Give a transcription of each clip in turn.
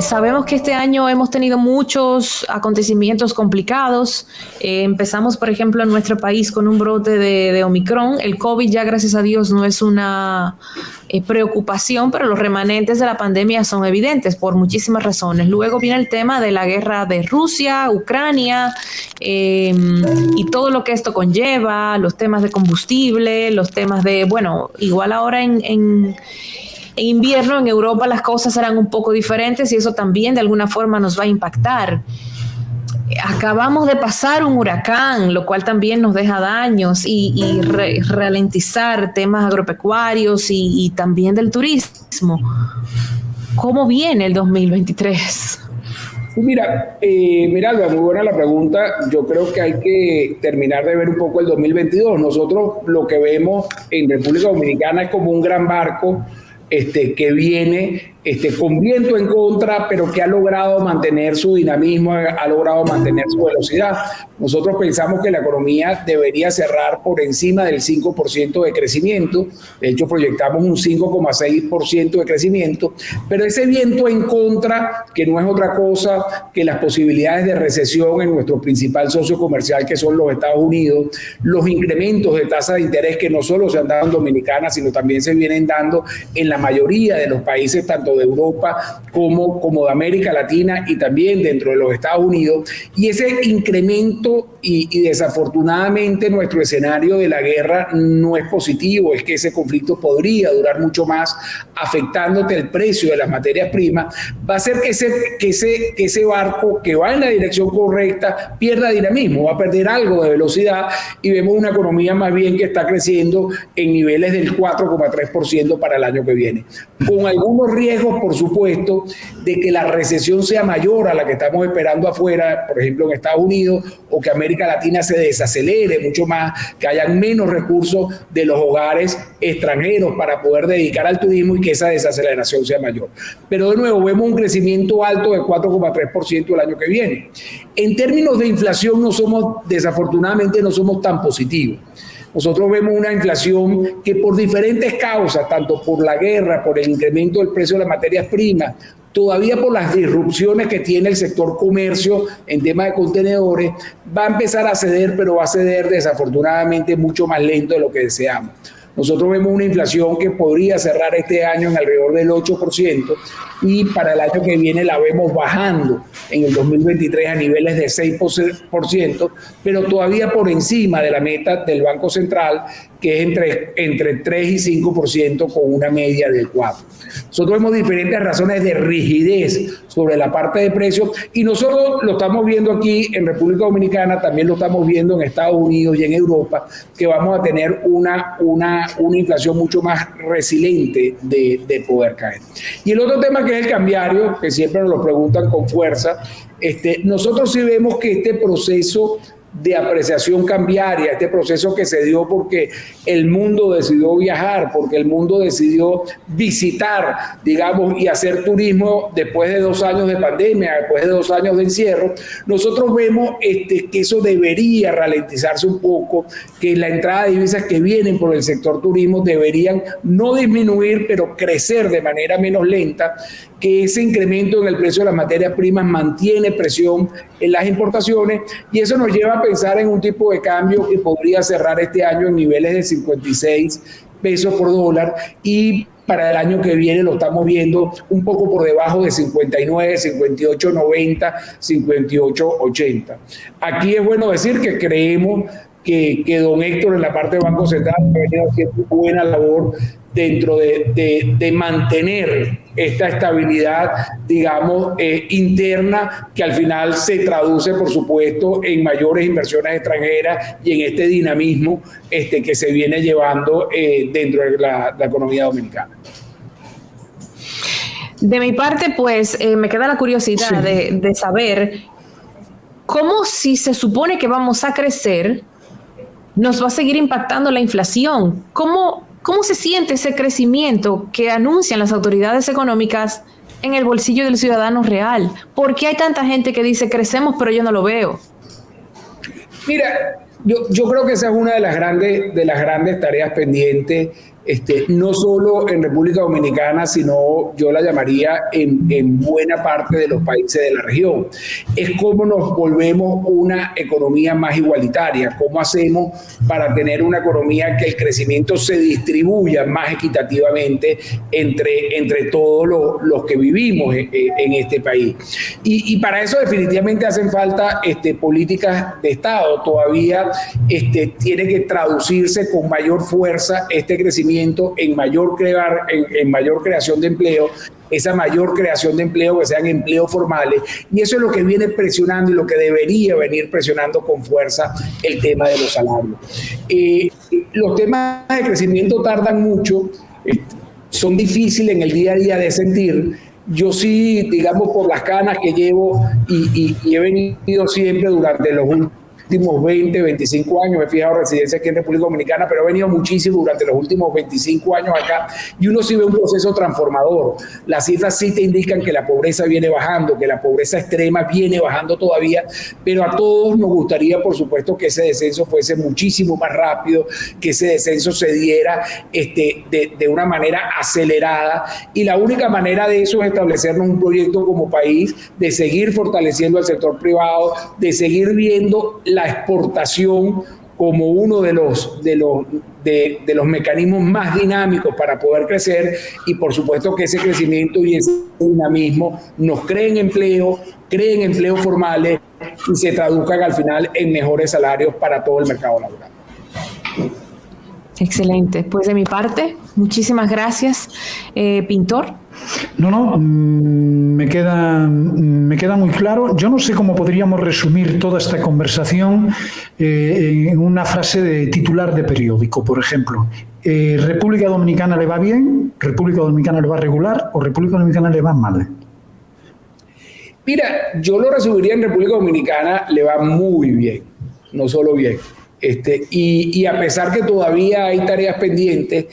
Sabemos que este año hemos tenido muchos acontecimientos complicados. Empezamos, por ejemplo, en nuestro país con un brote de Omicron. El COVID ya, gracias a Dios, no es una preocupación, pero los remanentes de la pandemia son evidentes por muchísimas razones. Luego viene el tema de la guerra de Rusia, Ucrania, y todo lo que esto conlleva, los temas de combustible, los temas de, bueno, igual ahora en invierno en Europa las cosas serán un poco diferentes y eso también de alguna forma nos va a impactar. Acabamos de pasar un huracán, lo cual también nos deja daños y ralentizar temas agropecuarios y también del turismo. ¿Cómo viene el 2023? Mira, Alba, muy buena la pregunta. Yo creo que hay que terminar de ver un poco el 2022. Nosotros lo que vemos en República Dominicana es como un gran barco que viene con viento en contra, pero que ha logrado mantener su dinamismo, ha logrado mantener su velocidad. Nosotros pensamos que la economía debería cerrar por encima del 5% de crecimiento. De hecho, proyectamos un 5,6% de crecimiento, pero ese viento en contra, que no es otra cosa que las posibilidades de recesión en nuestro principal socio comercial, que son los Estados Unidos, los incrementos de tasa de interés que no solo se han dado en Dominicana, sino también se vienen dando en la mayoría de los países, tanto de Europa como de América Latina y también dentro de los Estados Unidos. Y ese incremento y desafortunadamente nuestro escenario de la guerra no es positivo, es que ese conflicto podría durar mucho más, afectándote el precio de las materias primas, va a hacer que ese barco que va en la dirección correcta pierda dinamismo, va a perder algo de velocidad y vemos una economía más bien que está creciendo en niveles del 4,3% para el año que viene, con algunos riesgos, por supuesto, de que la recesión sea mayor a la que estamos esperando afuera, por ejemplo en Estados Unidos, o que América Latina se desacelere mucho más, que hayan menos recursos de los hogares extranjeros para poder dedicar al turismo y que esa desaceleración sea mayor. Pero de nuevo, vemos un crecimiento alto de 4,3% el año que viene. En términos de inflación, desafortunadamente no somos tan positivos. Nosotros vemos una inflación que por diferentes causas, tanto por la guerra, por el incremento del precio de las materias primas, todavía por las disrupciones que tiene el sector comercio en tema de contenedores, va a empezar a ceder, pero va a ceder desafortunadamente mucho más lento de lo que deseamos. Nosotros vemos una inflación que podría cerrar este año en alrededor del 8% y para el año que viene la vemos bajando en el 2023 a niveles de 6%, pero todavía por encima de la meta del Banco Central, que es entre 3 y 5% con una media del 4%. Nosotros vemos diferentes razones de rigidez sobre la parte de precios y nosotros lo estamos viendo aquí en República Dominicana, también lo estamos viendo en Estados Unidos y en Europa, que vamos a tener una inflación mucho más resiliente de poder caer. Y el otro tema que es el cambiario, que siempre nos lo preguntan con fuerza, nosotros sí vemos que este proceso de apreciación cambiaria, este proceso que se dio porque el mundo decidió viajar, porque el mundo decidió visitar, digamos, y hacer turismo después de 2 años de pandemia, después de 2 años de encierro, nosotros vemos que eso debería ralentizarse un poco, que la entrada de divisas que vienen por el sector turismo deberían no disminuir, pero crecer de manera menos lenta, que ese incremento en el precio de las materias primas mantiene presión en las importaciones y eso nos lleva a pensar en un tipo de cambio que podría cerrar este año en niveles de 56 pesos por dólar y para el año que viene lo estamos viendo un poco por debajo de 59, 58.90, 58.80. Aquí es bueno decir que creemos que don Héctor en la parte de Banco Central ha venido haciendo buena labor dentro de mantener esta estabilidad, digamos, interna, que al final se traduce, por supuesto, en mayores inversiones extranjeras y en este dinamismo que se viene llevando dentro de la economía dominicana. De mi parte, pues, me queda la curiosidad de saber cómo, si se supone que vamos a crecer, nos va a seguir impactando la inflación. ¿Cómo se siente ese crecimiento que anuncian las autoridades económicas en el bolsillo del ciudadano real? ¿Por qué hay tanta gente que dice crecemos pero yo no lo veo? Mira, yo creo que esa es una de las grandes tareas pendientes no solo en República Dominicana, sino yo la llamaría en buena parte de los países de la región. Es cómo nos volvemos una economía más igualitaria, cómo hacemos para tener una economía que el crecimiento se distribuya más equitativamente entre todos los que vivimos en este país. Y para eso definitivamente hacen falta políticas de Estado. Todavía tiene que traducirse con mayor fuerza este crecimiento en mayor creación de empleo, esa mayor creación de empleo que sean empleos formales, y eso es lo que viene presionando y lo que debería venir presionando con fuerza el tema de los salarios. Los temas de crecimiento tardan mucho, son difíciles en el día a día de sentir. Yo sí, digamos, por las canas que llevo y he venido siempre durante los últimos 20, 25 años, he fijado residencia aquí en República Dominicana, pero he venido muchísimo durante los últimos 25 años acá, y uno sí ve un proceso transformador. Las cifras sí te indican que la pobreza viene bajando, que la pobreza extrema viene bajando todavía, pero a todos nos gustaría, por supuesto, que ese descenso fuese muchísimo más rápido, que ese descenso se diera de una manera acelerada, y la única manera de eso es establecernos un proyecto como país, de seguir fortaleciendo al sector privado, de seguir viendo la exportación como uno de los mecanismos más dinámicos para poder crecer, y por supuesto que ese crecimiento y ese dinamismo nos creen empleo formales y se traduzcan al final en mejores salarios para todo el mercado laboral. Excelente. Pues de mi parte, muchísimas gracias. Pintor. No, me queda muy claro. Yo no sé cómo podríamos resumir toda esta conversación en una frase de titular de periódico, por ejemplo. ¿República Dominicana le va bien? ¿República Dominicana le va regular? ¿O República Dominicana le va mal? Mira, yo lo resumiría en República Dominicana le va muy bien, no solo bien. Y a pesar que todavía hay tareas pendientes,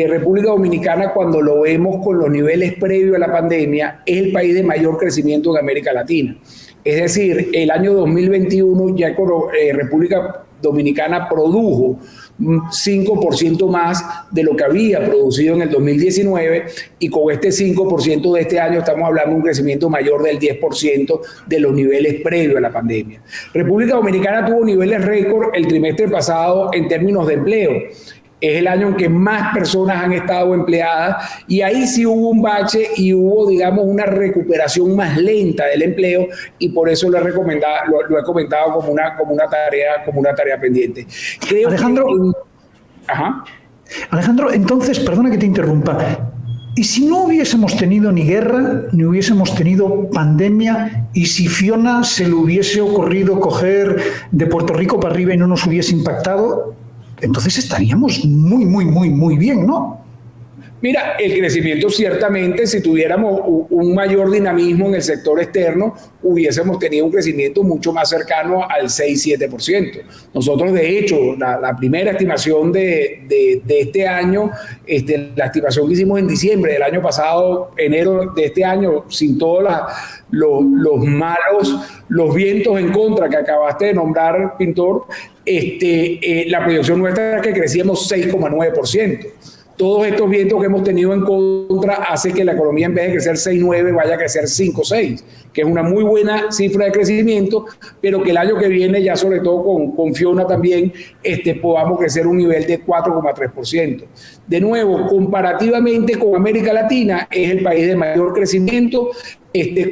República Dominicana, cuando lo vemos con los niveles previos a la pandemia, es el país de mayor crecimiento en América Latina. Es decir, el año 2021 ya República Dominicana produjo 5% más de lo que había producido en el 2019, y con este 5% de este año estamos hablando de un crecimiento mayor del 10% de los niveles previos a la pandemia. República Dominicana tuvo niveles récord el trimestre pasado en términos de empleo. Es el año en que más personas han estado empleadas, y ahí sí hubo un bache y hubo, digamos, una recuperación más lenta del empleo, y por eso lo he comentado como una tarea pendiente. Creo Alejandro, entonces, perdona que te interrumpa. ¿Y si no hubiésemos tenido ni guerra, ni hubiésemos tenido pandemia, y si Fiona se le hubiese ocurrido coger de Puerto Rico para arriba y no nos hubiese impactado? Entonces estaríamos muy bien, ¿no? Mira, el crecimiento ciertamente, si tuviéramos un mayor dinamismo en el sector externo, hubiésemos tenido un crecimiento mucho más cercano al 6-7%. Nosotros, de hecho, la primera estimación de este año, la estimación que hicimos en diciembre del año pasado, enero de este año, sin todos los vientos en contra que acabaste de nombrar, Pintor, la proyección nuestra era que crecíamos 6,9%. Todos estos vientos que hemos tenido en contra hace que la economía, en vez de crecer 6,9, vaya a crecer 5,6, que es una muy buena cifra de crecimiento, pero que el año que viene, ya sobre todo con Fiona también, podamos crecer un nivel de 4,3%. De nuevo, comparativamente con América Latina, es el país de mayor crecimiento.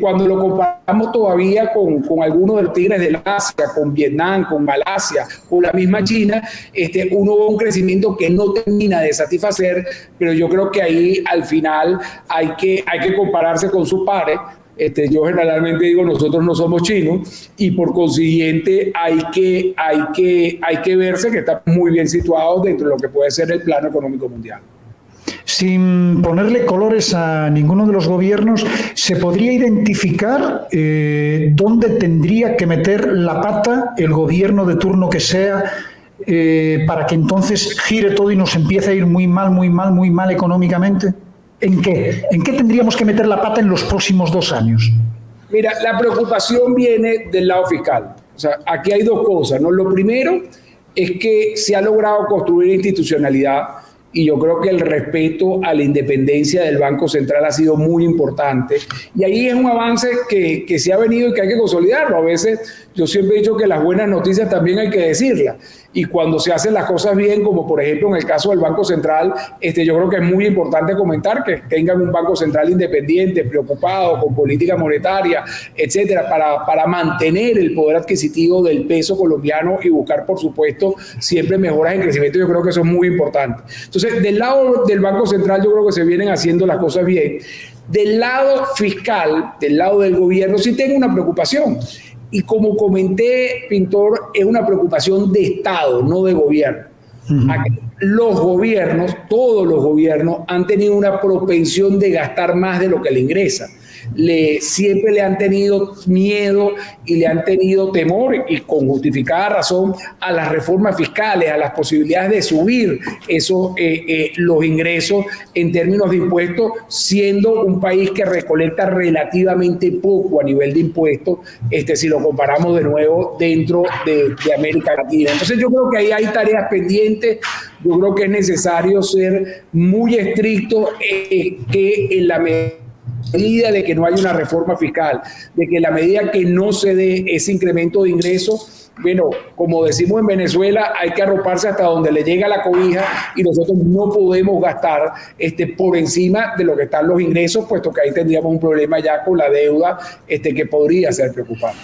Cuando lo comparamos todavía con algunos de los tigres del Asia, con Vietnam, con Malasia, con la misma China, uno ve un crecimiento que no termina de satisfacer, pero yo creo que ahí al final hay que compararse con sus pares. Yo generalmente digo, nosotros no somos chinos, y por consiguiente hay que verse que está muy bien situados dentro de lo que puede ser el plano económico mundial. Sin ponerle colores a ninguno de los gobiernos, ¿se podría identificar dónde tendría que meter la pata el gobierno de turno que sea para que entonces gire todo y nos empiece a ir muy mal económicamente? ¿En qué tendríamos que meter la pata en los próximos 2 años? Mira, la preocupación viene del lado fiscal. O sea, aquí hay dos cosas, ¿no? Lo primero es que se ha logrado construir institucionalidad, y yo creo que el respeto a la independencia del Banco Central ha sido muy importante. Y ahí es un avance que se ha venido y que hay que consolidarlo. A veces yo siempre he dicho que las buenas noticias también hay que decirlas. Y cuando se hacen las cosas bien, como por ejemplo en el caso del Banco Central, yo creo que es muy importante comentar que tengan un Banco Central independiente, preocupado, con política monetaria, etcétera, para mantener el poder adquisitivo del peso colombiano y buscar, por supuesto, siempre mejoras en crecimiento. Yo creo que eso es muy importante. Entonces, del lado del Banco Central, yo creo que se vienen haciendo las cosas bien. Del lado fiscal, del lado del gobierno, sí tengo una preocupación. Y como comenté, Pintor, es una preocupación de Estado, no de gobierno. Los gobiernos, todos los gobiernos, han tenido una propensión de gastar más de lo que le ingresa. Siempre le han tenido miedo y le han tenido temor, y con justificada razón, a las reformas fiscales, a las posibilidades de subir los ingresos en términos de impuestos, siendo un país que recolecta relativamente poco a nivel de impuestos, si lo comparamos de nuevo dentro de América Latina. Entonces yo creo que ahí hay tareas pendientes. Yo creo que es necesario ser muy estricto, que en la medida de que no hay una reforma fiscal, de que en la medida que no se dé ese incremento de ingresos, bueno, como decimos en Venezuela, hay que arroparse hasta donde le llega la cobija, y nosotros no podemos gastar por encima de lo que están los ingresos, puesto que ahí tendríamos un problema ya con la deuda que podría ser preocupante.